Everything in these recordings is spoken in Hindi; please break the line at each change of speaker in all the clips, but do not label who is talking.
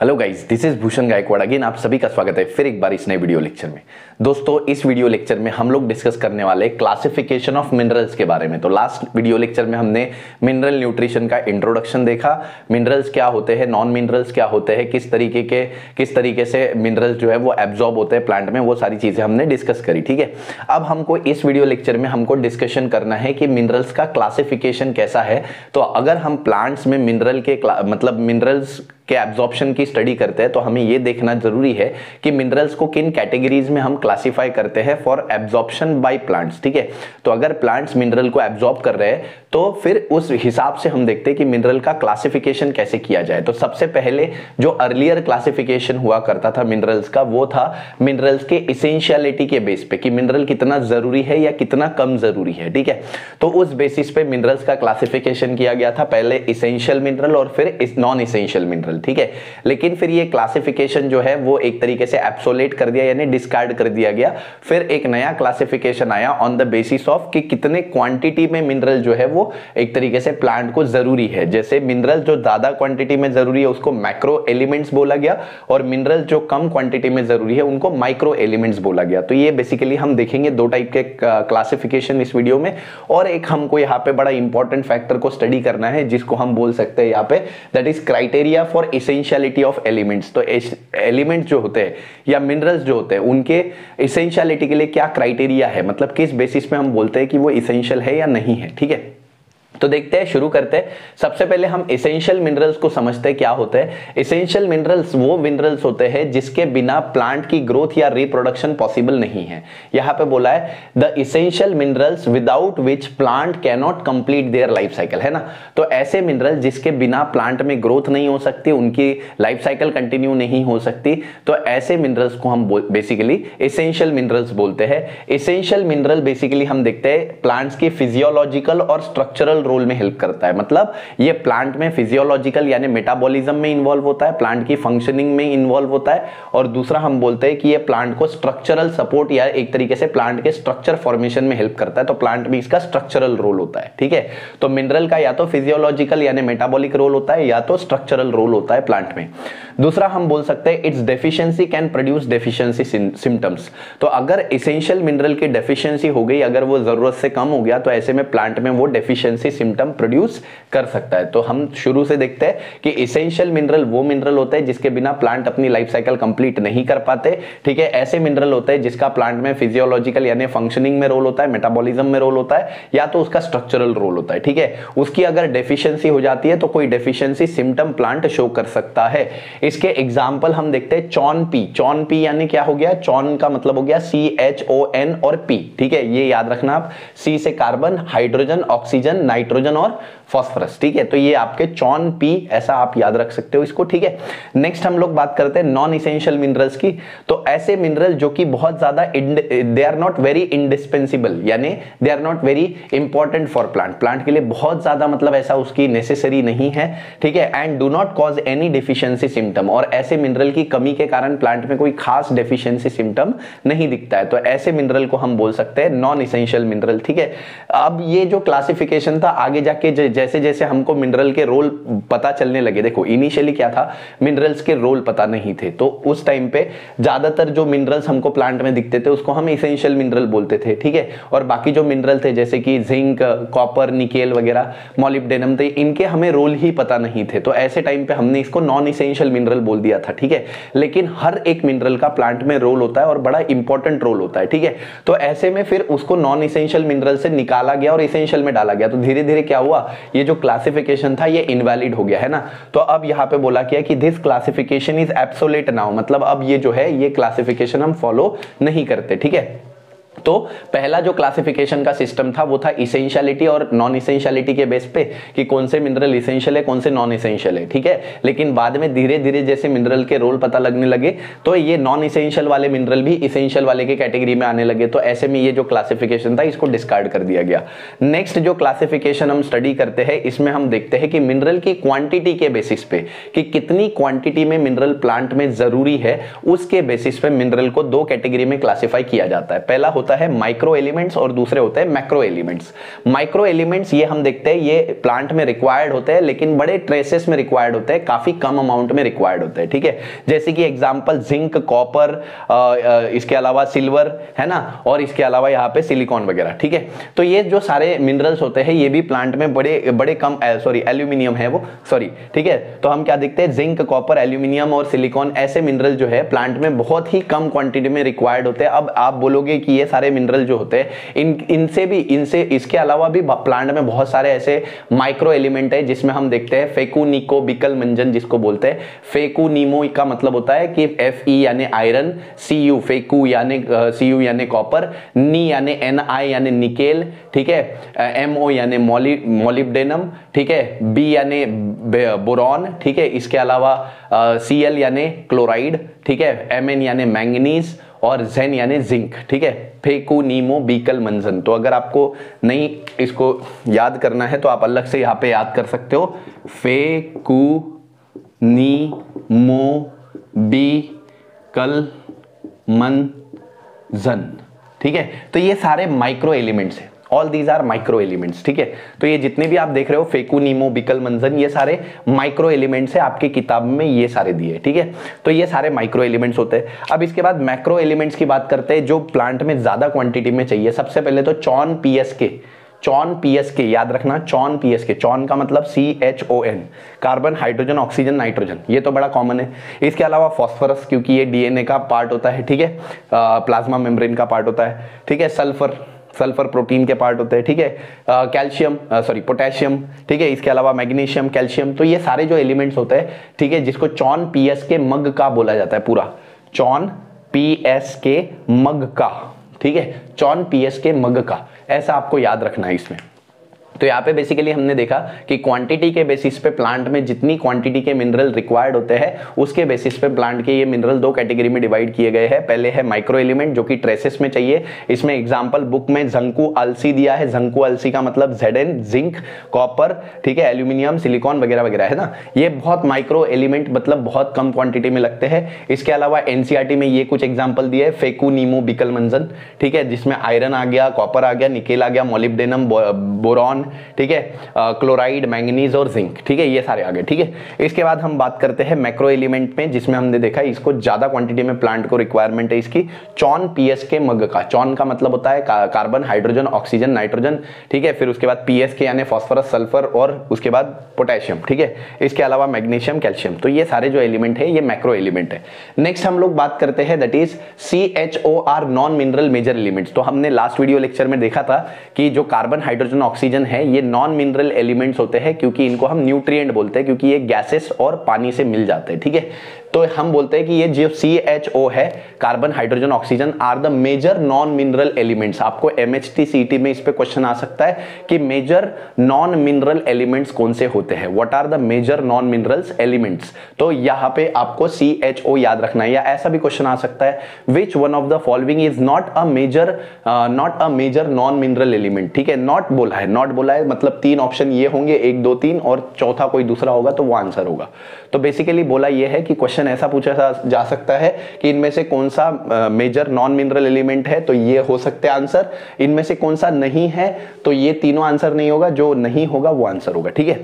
Hello guys, this is Bhushan Gaikwad again. आप सभी का स्वागत है फिर एक बार इस नए वीडियो लेक्चर में। दोस्तों, इस वीडियो लेक्चर में हम लोग डिस्कस करने वाले क्लासिफिकेशन ऑफ मिनरल्स के बारे में। तो लास्ट वीडियो लेक्चर में हमने मिनरल न्यूट्रिशन का इंट्रोडक्शन देखा, मिनरल्स क्या होते हैं, नॉन मिनरल्स क्या होते हैं, किस तरीके से मिनरल्स जो है वो एब्जॉर्ब होते हैं प्लांट में, वो सारी चीजें हमने डिस्कस करी। ठीक है, अब हमको इस वीडियो लेक्चर में हमको डिस्कशन करना है कि मिनरल्स का क्लासिफिकेशन कैसा है। तो अगर हम प्लांट्स में मिनरल्स के एब्जॉर्प्शन की स्टडी करते हैं तो हमें यह देखना जरूरी है कि मिनरल्स को किन कैटेगरीज में हम क्लासिफाई करते हैं फॉर एब्जॉर्प्शन बाय प्लांट्स। ठीक है, तो अगर प्लांट्स मिनरल को एब्जॉर्ब कर रहे हैं तो फिर उस हिसाब से हम देखते हैं कि मिनरल का क्लासिफिकेशन कैसे किया जाए। तो सबसे पहले जो अर्लियर क्लासिफिकेशन हुआ करता था मिनरल्स का, वो था मिनरल्स के इसेंशियलिटी के बेस पे कि मिनरल कितना जरूरी है या कितना कम जरूरी है। ठीक है, तो उस बेसिस पे मिनरल्स का क्लासिफिकेशन किया गया था, पहले इसेंशियल मिनरल और फिर नॉन इसेंशियल मिनरल। ठीक है, लेकिन फिर ये क्लासिफिकेशन जो है वो एक तरीके से एब्सोलेट कर दिया, यानी डिस्कार्ड कर दिया गया। फिर एक नया क्लासिफिकेशन आया ऑन द बेसिस ऑफ कि कितने क्वांटिटी में मिनरल जो है वो एक तरीके से प्लांट को जरूरी है। जैसे मिनरल जो ज्यादा क्वांटिटी में जरूरी है उसको मैक्रो एलिमेंट्स बोला गया, और मिनरल जो कम क्वांटिटी में जरूरी है उनको माइक्रो एलिमेंट्स बोला गया। तो ये बेसिकली हम देखेंगे दो टाइप के क्लासिफिकेशन इस वीडियो में। और एक हमको यहाँ पे बड़ा इंपॉर्टेंट फैक्टर को स्टडी करना है जिसको हम बोल सकते हैं यहाँ पे, that is criteria for essentiality of elements. तो एलिमेंट्स जो होते हैं या मिनरल्स जो होते हैं उनके इसेंशियलिटी के लिए क्या क्राइटेरिया है, मतलब किस बेसिस पे हम बोलते हैं कि वो इसेंशियल है या नहीं है। ठीक है, तो देखते हैं, शुरू करते हैं। सबसे पहले हम एसेंशियल मिनरल्स को समझते हैं क्या होते हैं। एसेंशियल मिनरल्स वो मिनरल्स होते हैं जिसके बिना प्लांट की ग्रोथ या रिप्रोडक्शन पॉसिबल नहीं है। यहां पे बोला है the essential minerals without which plant can not complete their life cycle, है ना। तो ऐसे मिनरल जिसके बिना प्लांट में ग्रोथ नहीं हो सकती, उनकी लाइफ साइकिल कंटिन्यू नहीं हो सकती, तो ऐसे मिनरल्स को हम बेसिकली एसेंशियल मिनरल्स बोलते हैं। एसेंशियल मिनरल बेसिकली हम देखते हैं प्लांट्स के फिजियोलॉजिकल और स्ट्रक्चरल रोल में हेल्प करता है। मतलब ये प्लांट में फिजियोलॉजिकल यानी मेटाबॉलिज्म में इन्वॉल्व होता है, प्लांट की फंक्शनिंग में इन्वॉल्व होता है। और दूसरा हम बोलते हैं कि ये प्लांट को स्ट्रक्चरल सपोर्ट या एक तरीके से प्लांट के स्ट्रक्चर फॉर्मेशन में हेल्प करता है। तो प्लांट में इसका स्ट्रक्चरल रोल होता है। ठीक है, तो मिनरल का या तो फिजियोलॉजिकल यानी मेटाबॉलिक रोल होता है या तो स्ट्रक्चरल रोल होता है प्लांट में। दूसरा हम बोल सकते हैं it's deficiency can produce deficiency symptoms. तो अगर एसेंशियल मिनरल की डेफिशिएंसी हो गई, अगर वो जरूरत से कम हो गया, तो ऐसे में प्लांट में वो डेफिशिएंसी सिम्टम प्रोड्यूस कर सकता है। तो हम शुरू से देखते हैं कि एसेंशियल मिनरल वो मिनरल होता है जिसके बिना प्लांट अपनी लाइफ साइकिल कंप्लीट नहीं कर पाते। ठीक है, ऐसे मिनरल होते हैं जिसका प्लांट में फिजियोलॉजिकल यानी फंक्शनिंग में रोल होता है, मेटाबॉलिज्म में रोल होता है, या तो उसका स्ट्रक्चरल रोल होता है। ठीक है, उसकी अगर डेफिशिएंसी हो जाती है तो कोई डेफिशिएंसी सिम्टम प्लांट शो कर सकता है। इसके एग्जांपल हम देखते हैं चॉन पी। चॉन पी यानी क्या हो गया, चॉन का मतलब हो गया CHON और P। ठीक है, ये याद रखना आप, C से कार्बन, हाइड्रोजन, ऑक्सीजन, नाइट्रोजन और फॉस्फोरस। ठीक है, तो ये आपके चॉन पी, ऐसा आप याद रख सकते हो इसको। ठीक है, नेक्स्ट हम लोग बात करते हैं नॉन इसेंशियल मिनरल्स की। तो ऐसे मिनरल जो कि बहुत ज्यादा they are not very indispensable, यानी they are not very important for plant के लिए बहुत ज्यादा मतलब ऐसा उसकी नेसेसरी नहीं है। ठीक है, and do not cause any deficiency symptom, और ऐसे मिनरल की कमी के कारण प्लांट में कोई खास डेफिशिएंसी सिम्टम नहीं दिखता है। तो ऐसे मिनरल को हम बोल सकते हैं नॉन इसेंशियल मिनरल। ठीक है, अब ये जो क्लासिफिकेशन था आगे जाके जैसे जैसे हमको मिनरल के रोल पता चलने लगे, देखो इनिशियली क्या था, मिनरल्स के रोल पता नहीं थे, तो उस टाइम पे ज्यादातर जो मिनरल्स हमको प्लांट में दिखते थे उसको हम इसेंशियल मिनरल बोलते थे। ठीक है, और बाकी जो मिनरल थे जैसे कि जिंक, कॉपर, निकेल वगैरह, मॉलिब्डेनम थे, इनके हमें रोल ही पता नहीं थे। तो ऐसे टाइम पे हमने इसको नॉन इसेंशियल मिनरल बोल दिया था। ठीक है, लेकिन हर एक मिनरल का प्लांट में रोल होता है और बड़ा इंपॉर्टेंट रोल होता है। ठीक है, तो ऐसे में फिर उसको नॉन इसेंशियल मिनरल से निकाला गया और इसेंशियल में डाला गया। तो धीरे धीरे क्या हुआ, ये जो क्लासिफिकेशन था ये इनवैलिड हो गया, है ना। तो अब यहां पे बोला गया कि this classification is absolute now, मतलब अब ये जो है ये क्लासिफिकेशन हम फॉलो नहीं करते। ठीक है, तो पहला जो क्लासिफिकेशन का सिस्टम था वो था इसेंशियलिटी और नॉन इसेंशियलिटी के बेस पे कि कौन से मिनरल इसेंशियल है, कौन से नॉन इसेंशियल है। ठीक है, लेकिन बाद में धीरे धीरे जैसे मिनरल के रोल पता लगने लगे तो ये नॉन इसेंशियल वाले मिनरल भी इसेंशियल वाले के कैटेगरी में आने लगे। तो ऐसे में ये जो क्लासिफिकेशन था इसको डिस्कार्ड कर दिया गया। नेक्स्ट जो क्लासिफिकेशन हम स्टडी करते हैं इसमें हम देखते हैं कि मिनरल की क्वांटिटी के बेसिस पे कि कितनी क्वांटिटी में मिनरल प्लांट में जरूरी है, उसके बेसिस पे मिनरल को दो कैटेगरी में क्लासिफाई किया जाता है। पहला होता होता है माइक्रो एलिमेंट्स और दूसरे होते हैं मैक्रो एलिमेंट्स। माइक्रो एलिमेंट्स ये हम देखते हैं ये प्लांट में रिक्वायर्ड होते हैं, लेकिन बड़े ट्रेसेस में रिक्वायर्ड होते हैं, काफी कम अमाउंट में रिक्वायर्ड होते हैं, ठीक है। जैसे कि एग्जांपल जिंक, कॉपर, इसके अलावा सिल्वर है ना, और इसके अलावा यहाँ पे सिलिकॉन वगैरह, ठीक है। तो ये जो सारे मिनरल्स होते हैं ये भी प्लांट में बड़े कम, सॉरी एल्यूमिनियम है वो, सॉरी, ठीक है। तो हम क्या देखते हैं, जिंक, कॉपर, एल्यूमिनियम और सिलिकॉन ऐसे मिनरल जो है प्लांट में बहुत ही कम क्वांटिटी में रिक्वायर्ड होते हैं। अब आप बोलोगे कि ये सारे मिनरल जो होते हैं इनसे इसके अलावा भी प्लांट में बहुत सारे ऐसे माइक्रो एलिमेंट है जिसमें हम देखते हैं फेकुनिको बिकल मंजन जिसको बोलते हैं। फेकुनीमो का मतलब होता है कि Fe यानी आयरन, Cu फेकू यानी कॉपर, नी यानी Na यानी निकेल, ठीक है, Mo यानी मोलिब्डेनम, ठीक है, B यानी बोरॉन, ठीक है, इसके अलावा Cl यानी क्लोराइड, ठीक है, Mn यानी मैंगनीज और जेन यानी जिंक, ठीक है। फेकुनीमो बीकल मंजन। तो अगर आपको नहीं इसको याद करना है तो आप अलग से यहाँ पे याद कर सकते हो, फेकुनीमो बीकल मंजन, ठीक है। तो ये सारे माइक्रो एलिमेंट्स हैं, all these are micro elements, ठीक है। तो ये जितने भी आप देख रहे हो फेकुनीमो बिकल मंजन, ये सारे माइक्रो एलिमेंट्स है, आपकी किताब में ये सारे दिए, ठीक है। तो ये सारे माइक्रो एलिमेंट्स होते हैं। अब इसके बाद मैक्रो एलिमेंट्स की बात करते हैं जो प्लांट में ज्यादा क्वांटिटी में चाहिए। सबसे पहले तो चॉन पीएसके याद रखना, चॉन पीएसके, चॉन का मतलब CHON, carbon, hydrogen, oxygen, nitrogen, ये तो बड़ा कॉमन है। इसके अलावा फॉस्फोरस, क्योंकि ये DNA का पार्ट होता है, ठीक है, प्लाज्मा मेम्ब्रेन का पार्ट होता है, ठीक है। सल्फर प्रोटीन के पार्ट होते हैं, ठीक है। कैल्शियम, सॉरी पोटेशियम, ठीक है। इसके अलावा मैग्नीशियम, कैल्शियम, तो ये सारे जो एलिमेंट्स होते हैं, ठीक है, जिसको चॉन पीएसके मग का बोला जाता है, पूरा चॉन पीएसके मग का, ठीक है, चॉन पीएसके मग का, ऐसा आपको याद रखना है इसमें। तो यहाँ पे बेसिकली हमने देखा कि क्वांटिटी के बेसिस पे प्लांट में जितनी क्वांटिटी के मिनरल रिक्वायर्ड होते हैं उसके बेसिस पे प्लांट के ये मिनरल दो कैटेगरी में डिवाइड किए गए हैं। पहले है माइक्रो एलिमेंट जो कि ट्रेसेस में चाहिए। इसमें एग्जांपल बुक में जंकु अलसी दिया है। जंकु अलसी का मतलब Zn, जिंक, कॉपर, ठीक है, एल्यूमिनियम, सिलिकॉन वगैरह वगैरह है ना। ये बहुत माइक्रो एलिमेंट मतलब बहुत कम क्वांटिटी में लगते हैं। इसके अलावा एनसीईआरटी में ये कुछ एग्जाम्पल दिए है, फेकुनीमो बिकल मंजन, ठीक है, जिसमें आयरन आ गया, कॉपर आ गया, निकेल आ गया, मोलिब्डेनम, बोरॉन, ठीक है, क्लोराइड, मैंगनीज और जिंक, ठीक है, ये सारे आ गए, ठीक है। इसके बाद हम बात करते हैं मैक्रो एलिमेंट में, जिसमें हमने देखा इसको ज्यादा क्वांटिटी में प्लांट को रिक्वायरमेंट है इसकी, चॉन पीएसके मग का। चॉन का मतलब होता है कार्बन, हाइड्रोजन, ऑक्सीजन, नाइट्रोजन, ठीक है। फिर उसके बाद पीएसके यानी फॉस्फोरस, सल्फर और उसके बाद पोटेशियम, ठीक है। इसके अलावा मैग्नीशियम, कैल्शियम। तो ये सारे जो एलिमेंट है ये मैक्रो एलिमेंट है। नेक्स्ट हम लोग बात करते हैं that is CHOR, non mineral major elements. तो हमने लास्ट वीडियो लेक्चर में देखा था कि जो कार्बन, हाइड्रोजन, ऑक्सीजन है ये नॉन मिनरल एलिमेंट्स होते हैं, क्योंकि इनको हम न्यूट्रिएंट बोलते हैं, क्योंकि ये गैसेस और पानी से मिल जाते हैं, ठीक है। तो हम बोलते हैं कि ये जो CHO है, carbon, hydrogen, oxygen, are the major non mineral elements. आपको MHT CET में इस पे क्वेश्चन आ सकता है कि मेजर नॉन मिनरल एलिमेंट्स कौन से होते हैं, what are the major non minerals elements. तो यहाँ पे आपको CHO याद रखना है। या ऐसा भी क्वेश्चन आ सकता है, which one of the following is not a major non mineral element, ठीक है। नॉट बोला है मतलब 3 ऑप्शन ये होंगे, 1 2 3 और चौथा कोई दूसरा होगा तो वो आंसर होगा। तो बेसिकली बोला ये है कि क्वेश्चन ऐसा पूछा जा सकता है कि इनमें से कौन सा मेजर नॉन मिनरल एलिमेंट है, तो ये हो सकते हैं आंसर। इनमें से कौन सा नहीं है, तो ये तीनों आंसर नहीं होगा, जो नहीं होगा वो आंसर होगा, ठीक है।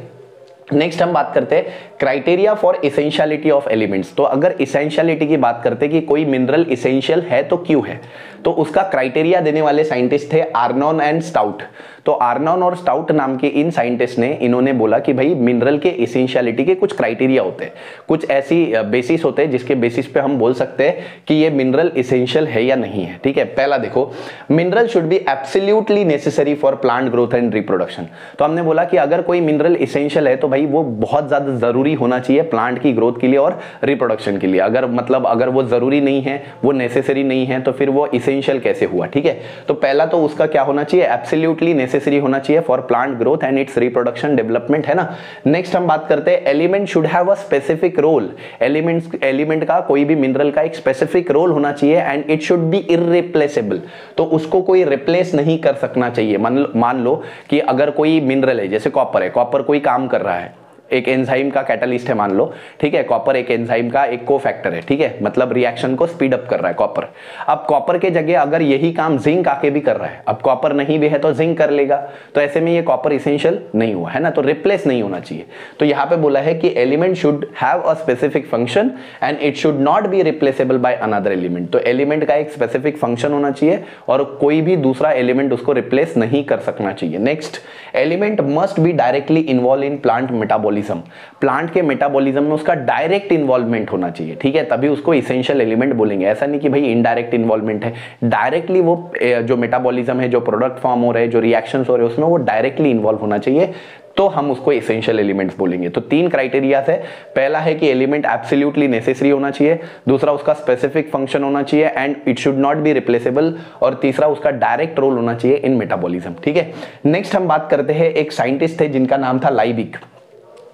नेक्स्ट हम बात करते हैं criteria for essentiality of elements. तो अगर इसेंशियलिटी की बात करते हैं कि कोई मिनरल इसेंशियल है तो क्यों है, तो उसका क्राइटेरिया देने वाले साइंटिस्ट थे आर्नॉन एंड स्टाउट। तो आर्नॉन और स्टाउट नाम के इन साइंटिस्ट ने इन्होंने बोला कि भाई मिनरल के इसेंशियलिटी के कुछ क्राइटेरिया होते हैं, कुछ ऐसी बेसिस होते हैं जिसके बेसिस पे हम बोल सकते हैं कि ये मिनरल इसेंशियल है या नहीं है, ठीक है। पहला देखो, mineral should be absolutely necessary for plant growth and reproduction. तो हमने बोला कि अगर कोई मिनरल इसेंशियल है तो भाई वो बहुत ज्यादा जरूरी होना चाहिए प्लांट की ग्रोथ के लिए और रिप्रोडक्शन के लिए। अगर वो जरूरी नहीं है, वो नेसेसरी नहीं है, तो फिर वो इसेंशियल कैसे हुआ, ठीक है। तो पहला तो उसका क्या होना चाहिए, एब्सोल्युटली नेसेसरी होना चाहिए for plant growth and it's reproduction development, है ना। नेक्स्ट हम बात करते हैं element should have a specific role. Element का, कोई भी मिनरल का एक स्पेसिफिक रोल होना चाहिए and it should be irreplaceable. तो उसको कोई रिप्लेस नहीं कर सकना चाहिए। मान लो कि अगर कोई मिनरल है, जैसे कॉपर है, कॉपर कोई काम कर रहा है, एक एंजाइम का कैटलिस्ट है मान लो, ठीक है, कॉपर एक एंजाइम का एक कोफैक्टर है, ठीक है, मतलब रिएक्शन को स्पीड अप कर रहा है कॉपर। अब कॉपर के जगह अगर यही काम जिंक आके भी कर रहा है, अब कॉपर नहीं भी है तो जिंक कर लेगा, तो ऐसे में ये कॉपर इसेंशियल नहीं हुआ है ना, तो रिप्लेस नहीं होना चाहिए। तो यहां पे बोला है कि element should have a specific function and it should not be replaceable by another element. तो एलिमेंट का एक स्पेसिफिक फंक्शन होना चाहिए और कोई भी दूसरा एलिमेंट उसको रिप्लेस नहीं कर सकना चाहिए। Next, element must be directly involve in plant metabolism. Plant के मेटाबॉलिज्म में उसका डायरेक्ट इन्वॉल्वमेंट होना चाहिए, ठीक है, तभी उसको इसेंशियल एलिमेंट बोलेंगे। ऐसा नहीं कि भाई इनडायरेक्ट इन्वॉल्वमेंट है, डायरेक्टली वो जो मेटाबॉलिज्म है, जो प्रोडक्ट फॉर्म हो रहे हैं, जो रिएक्शंस हो रहे हैं, उसमें वो डायरेक्टली इन्वॉल्व होना चाहिए, तो हम उसको एसेंशियल एलिमेंट्स बोलेंगे। तो 3 क्राइटेरिया है। पहला है कि एलिमेंट एब्सोल्युटली नेसेसरी होना चाहिए, दूसरा उसका स्पेसिफिक फंक्शन होना चाहिए and it should not be replaceable, और तीसरा उसका डायरेक्ट रोल होना चाहिए इन मेटाबॉलिज्म, ठीक है। नेक्स्ट हम बात करते हैं, एक साइंटिस्ट थे जिनका नाम था लाइबिक।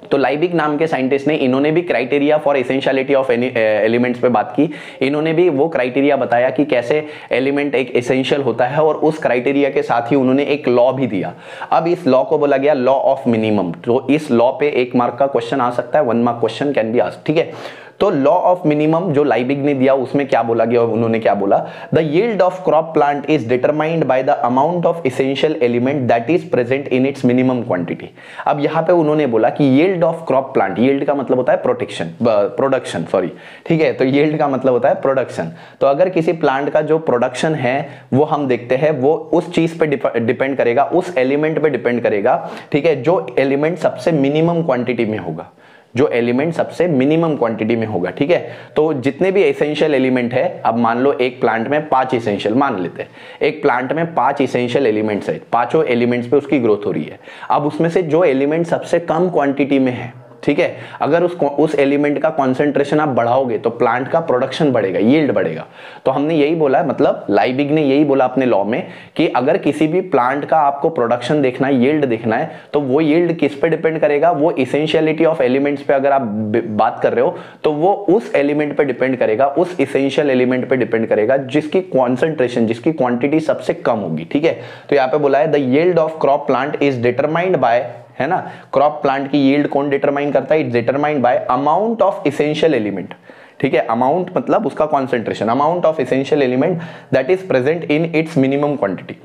तो लाइबिक नाम के साइंटिस्ट ने, इन्होंने भी criteria for essentiality of elements पे बात की। इन्होंने भी वो क्राइटेरिया बताया कि कैसे एलिमेंट एक एसेंशियल होता है, और उस क्राइटेरिया के साथ ही उन्होंने एक लॉ भी दिया। अब इस लॉ को बोला गया लॉ ऑफ मिनिमम। तो इस लॉ पे 1 मार्क का क्वेश्चन आ सकता है, 1 mark question can be asked, ठीक है। तो लॉ ऑफ मिनिमम जो लाइबिग ने दिया, उसमें क्या बोला गया, उन्होंने क्या बोला, the yield of crop plant is determined by the amount of essential element that is present in its minimum quantity. अब यहां पे उन्होंने बोला कि yield of crop plant, yield का मतलब होता है प्रोडक्शन, सॉरी, ठीक है, तो यील्ड का मतलब होता है प्रोडक्शन। तो अगर किसी प्लांट का जो प्रोडक्शन है वो हम देखते हैं, वो उस चीज पे डिपेंड करेगा, उस एलिमेंट पे डिपेंड करेगा, ठीक है, जो एलिमेंट सबसे मिनिमम क्वांटिटी में होगा, जो एलिमेंट सबसे मिनिमम क्वांटिटी में होगा, ठीक है। तो जितने भी एसेंशियल एलिमेंट है, अब मान लो एक प्लांट में 5 एसेंशियल, मान लेते हैं एक प्लांट में 5 एसेंशियल एलिमेंट्स है, पांचों एलिमेंट्स पे उसकी ग्रोथ हो रही है। अब उसमें से जो एलिमेंट सबसे कम क्वांटिटी में है, ठीक है, अगर उस एलिमेंट का कॉन्सेंट्रेशन आप बढ़ाओगे तो प्लांट का प्रोडक्शन बढ़ेगा, यील्ड बढ़ेगा। तो हमने यही बोला, मतलब लाइबिग ने यही बोला अपने लॉ में कि अगर किसी भी प्लांट का आपको प्रोडक्शन देखना है, यील्ड देखना है, तो वो यील्ड किस पे डिपेंड करेगा, वो इसेंशियलिटी ऑफ एलिमेंट्स पे अगर आप बात कर रहे हो तो वो उस एलिमेंट पे डिपेंड करेगा, उस इसेंशियल एलिमेंट पे डिपेंड करेगा जिसकी कॉन्सेंट्रेशन, जिसकी क्वांटिटी सबसे कम होगी, ठीक है। तो यहाँ पे बोला है the yield of crop plant is determined by, है ना, क्रॉप प्लांट की यील्ड कौन डिटरमाइन करता है, it's determined by amount of essential element, ठीक है, अमाउंट मतलब उसका concentration, amount of essential element that is present in its minimum quantity,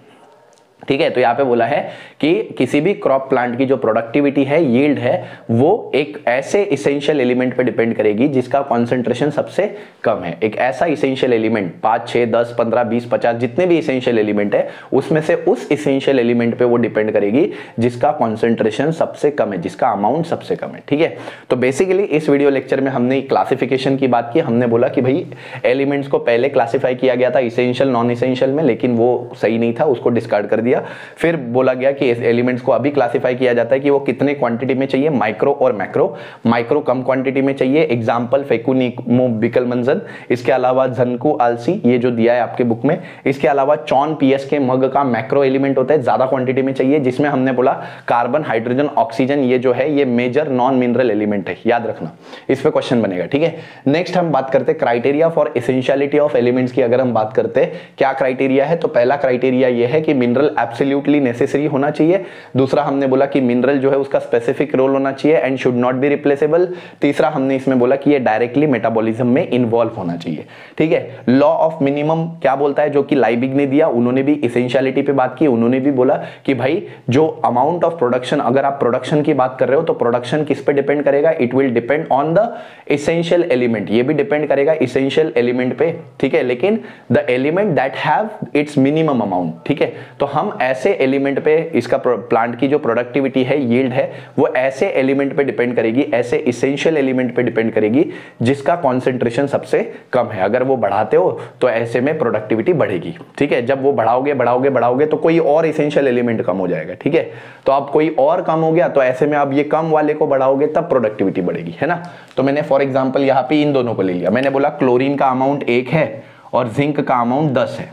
ठीक है। तो यहां पे बोला है कि किसी भी क्रॉप प्लांट की जो प्रोडक्टिविटी है, यील्ड है, वो एक ऐसे इसेंशियल एलिमेंट पे डिपेंड करेगी जिसका कॉन्सेंट्रेशन सबसे कम है। एक ऐसा इसेंशियल एलिमेंट, 5, 6, 10, 15, 20, 50 जितने भी इसेंशियल एलिमेंट है, उसमें से उस इसेंशियल एलिमेंट पे वो डिपेंड करेगी जिसका कॉन्सेंट्रेशन सबसे कम है, जिसका अमाउंट सबसे कम है, ठीक है। तो बेसिकली इस वीडियो लेक्चर में हमने क्लासिफिकेशन की बात की। हमने बोला कि भाई एलिमेंट्स को पहले क्लासिफाई किया गया था इसेंशियल, नॉन इसेंशियल में, लेकिन वो सही नहीं था, उसको डिस्कार्ड कर दिया। फिर बोला गया कि इस एलिमेंट्स को अभी क्लासिफाई किया जाता है कि वो कितने क्वांटिटी में चाहिए, माइक्रो और मैक्रो। माइक्रो कम क्वांटिटी में चाहिए, एग्जांपल फेकुनिमो बिकलमंजन, इसके अलावा झनकू आलसी, ये जो दिया है आपके बुक में। इसके अलावा चॉन पीएस के मग का मैक्रो एलिमेंट होता है, ज्यादा क्वांटिटी में चाहिए, जिसमें हमने बोला कार्बन, हाइड्रोजन, ऑक्सीजन, ये जो है ये मेजर नॉन मिनरल एलिमेंट है, याद रखना, इस पे क्वेश्चन बनेगा, ठीक है। नेक्स्ट हम बात करते हैं criteria for essentiality of elements की। अगर हम बात करते हैं क्या क्राइटेरिया है, तो पहला क्राइटेरिया ये है कि मिनरल एब्सोल्युटली नेसेसरी होना चाहिए। दूसरा हमने बोला कि मिनरल जो है उसका स्पेसिफिक रोल होना चाहिए and should not be replaceable. तीसरा हमने इसमें बोला कि ये डायरेक्टली मेटाबॉलिज्म में इन्वॉल्व होना चाहिए, ठीक है। लॉ ऑफ मिनिमम क्या बोलता है, जो कि लाइबिग ने दिया, उन्होंने भी एसेंशियलिटी पे बात की। उन्होंने भी बोला कि भाई जो अमाउंट ऑफ प्रोडक्शन, अगर आप प्रोडक्शन की बात कर रहे हो तो प्रोडक्शन किस पे डिपेंड करेगा, it will depend on the essential element, ये भी डिपेंड करेगा एसेंशियल एलिमेंट पे, ठीक है, लेकिन the element that have it's minimum amount, ठीक है। तो हम ऐसे एलिमेंट पे, इसका प्लांट की जो प्रोडक्टिविटी है, यील्ड है, वो ऐसे एलिमेंट पे डिपेंड करेगी, ऐसे एसेंशियल एलिमेंट पे डिपेंड करेगी जिसका कॉन्सेंट्रेशन सबसे कम है। अगर वो बढ़ाते हो तो ऐसे में प्रोडक्टिविटी बढ़ेगी, ठीक है। जब वो बढ़ाओगे बढ़ाओगे बढ़ाओगे तो कोई और एसेंशियल एलिमेंट कम हो जाएगा, ठीक है। तो अब कोई और कम हो गया तो ऐसे में आप ये कम वाले को बढ़ाओगे तब प्रोडक्टिविटी बढ़ेगी, है ना। तो मैंने फॉर एग्जांपल यहाँ पे इन दोनों को ले लिया। मैंने बोला क्लोरीन का अमाउंट 1 है और जिंक का अमाउंट 10 है,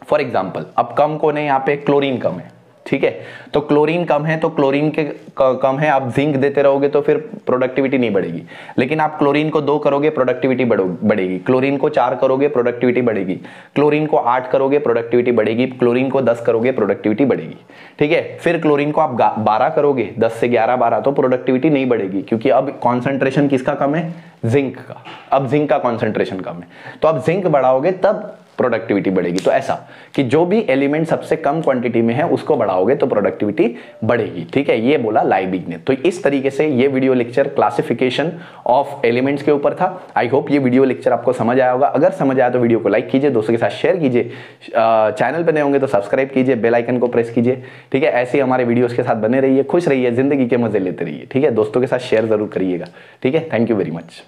फॉर एग्जाम्पल। अब कम कौन है यहाँ पे, क्लोरीन कम है, ठीक है। तो क्लोरीन कम है तो क्लोरीन के कम है, आप जिंक देते रहोगे तो फिर प्रोडक्टिविटी नहीं बढ़ेगी। लेकिन आप क्लोरीन को 2 करोगे प्रोडक्टिविटी बढ़ेगी, क्लोरीन को 4 करोगे प्रोडक्टिविटी बढ़ेगी, क्लोरीन को 8 करोगे प्रोडक्टिविटी बढ़ेगी, क्लोरीन को 10 करोगे प्रोडक्टिविटी बढ़ेगी। ठीक है। फिर क्लोरीन को आप 12 करोगे, 10 से 11 12, तो प्रोडक्टिविटी नहीं बढ़ेगी, क्योंकि अब कॉन्सेंट्रेशन किसका कम है, जिंक का। अब जिंक का कॉन्सेंट्रेशन कम है, तो अब जिंक बढ़ाओगे तब प्रोडक्टिविटी बढ़ेगी। तो ऐसा कि जो भी एलिमेंट सबसे कम क्वांटिटी में है उसको बढ़ाओगे तो प्रोडक्टिविटी बढ़ेगी। ठीक है, ये बोला लाइबिग ने। तो इस तरीके से ये video lecture classification of elements के ऊपर था। आई होप ये वीडियो लेक्चर आपको समझ आया होगा। अगर समझ आया तो वीडियो को लाइक कीजिए, दोस्तों के साथ शेयर कीजिए, चैनल पर नए होंगे तो सब्सक्राइब कीजिए, बेल आइकन को प्रेस कीजिए। ठीक है, ऐसे ही हमारे वीडियोस के साथ बने रहिए, खुश रहिए, जिंदगी के मजे लेते रहिए। ठीक है, दोस्तों के साथ शेयर जरूर करिएगा। ठीक है, थैंक यू वेरी मच।